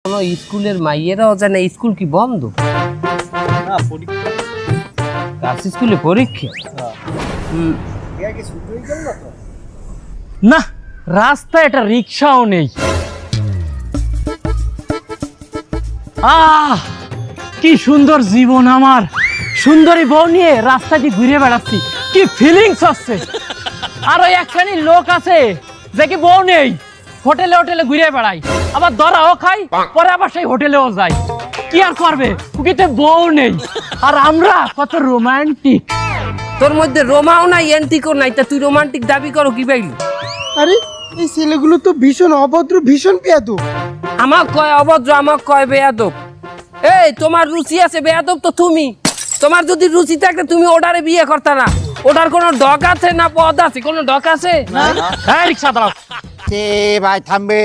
কোনো স্কুলের মাইয়েরাও জানে স্কুল কি বন্ধ? না পরীক্ষা গার্লস স্কুলে পরীক্ষা। না রাস্তা এটা রিক্সাও নেই। কি সুন্দর জীবন আমার, সুন্দরী বউ নিয়ে রাস্তা দিয়ে ঘুরে বেড়াচ্ছি, কি ফিলিংস হচ্ছে। আর ওই একখানি লোক আছে যে কি বউ নেই, হোটেলে হোটেলে ঘুরে বেড়াই, আবার ধরাও খাই, পরে আবার সেই হোটেলেও যাই। কি আর করবে, ওকে বউ নেই। আর আমরা কত রোমান্টিক। তোর মধ্যে রোমাও নাই এন্টিকও নাই, তা তুই রোমান্টিক দাবি করো কি বাইলি? আরে এই ছেলেগুলো তো ভীষণ অভদ্র, ভীষণ বেয়াদব। আমাক কয় অভদ্র, আমাক কয় বেয়াদব। এই তোমার রুচি আছে, বেয়াদব তো তুমি। তোমার যদি রুচি থাকতে তুমি ওটারে বিয়ে করতে না। ওটার কোনো ডক আছে না পদ আছে? কোনো ডক আছে? হ্যাঁ রিক্সা দাঁড়াও। ভাই থামবে।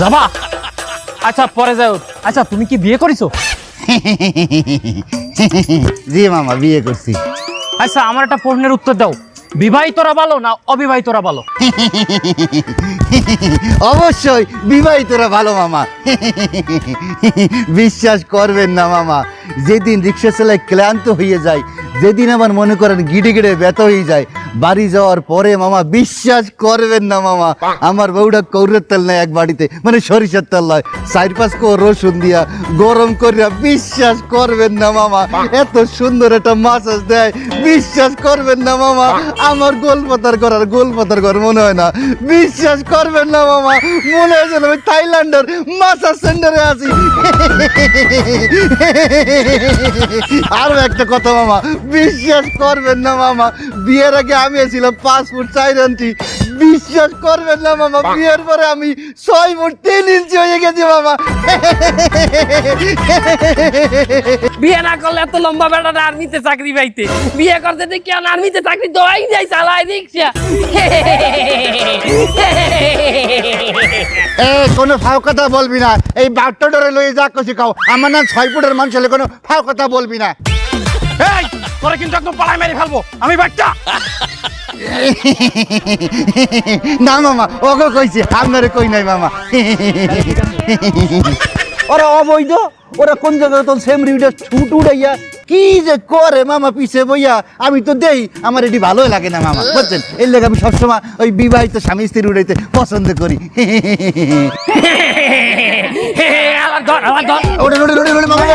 যাবা? আচ্ছা পরে যাও। আচ্ছা তুমি কি বিয়ে করেছো? জি মামা বিয়ে করছি। আচ্ছা আমার একটা প্রশ্নের উত্তর দাও, বিবাহিতরা ভালো না অবিবাহিতরা ভালো? অবশ্যই বিবাহিতরা ভালো মামা। বিশ্বাস করবেন না মামা, যেদিন রিক্সা চালায় ক্লান্ত হয়ে যায়, যেদিন আমার মনে করেন গিড়ে গিড়ে ব্যথা হয়ে যায়, বাড়ি যাওয়ার পরে মামা বিশ্বাস করবেন না মামা, আমার বউটা কৌরের তেল নেয় এক বাড়িতে, মানে সরিষার তেল নয়, 4-5 কোয়া রসুন দিয়া গরম করিয়া, বিশ্বাস করবেন না মামা, এত সুন্দর একটা মাসাজ দেয়, বিশ্বাস করবেন না মামা, আমার গোলপাতার ঘর মনে হয় না। বিশ্বাস করবেন না মামা, মনে হয় যেন আমি থাইল্যান্ডের মাসাজ সেন্টারে আছি। আরো একটা কথা মামা, বিশ্বাস করবেন না মামা, বিয়ের আগে আমি ছিলাম 5 ফুট 4 ইঞ্চি। বিশ্বাস করবেন না মামা, বিয়ের পরে আমি 6 ফুট 3 ইঞ্চি হয়ে গেছি মামা। বিয়ে না করলে এত লম্বা বেড়াটা আর্মিতে চাকরি পাইতে, বিয়ে করতে দেখি আর্মিতে চাকরি দোয়াই যাই, চালাই রিক্সা। কোনো ফাও কথা বলবি না, এই বাট্টা ডরে লয়ে যা কছি খাও, আমার নাম 6 ফুটের মানুষ হলে কোনো ফাও কথা বলবি না। এই তোরা কিন্তু একদম পাড়ায় মেরে ফেলবো আমি বাচ্চা। না মামা, ওকে কইছি, আপনারে কই নাই মামা। ওরা অবৈধ, ওরা কোন জায়গায় তো সেম রিউডে ছুট উড়াইয়া কি যে করে মামা পিছে বইয়া, আমি তো দেই, আমার এটি ভালোই লাগে না মামা, বুঝছেন? এর লেগে আমি সবসময় ওই বিবাহিত স্বামী স্ত্রী উড়াইতে পছন্দ করি। ওটা মামা,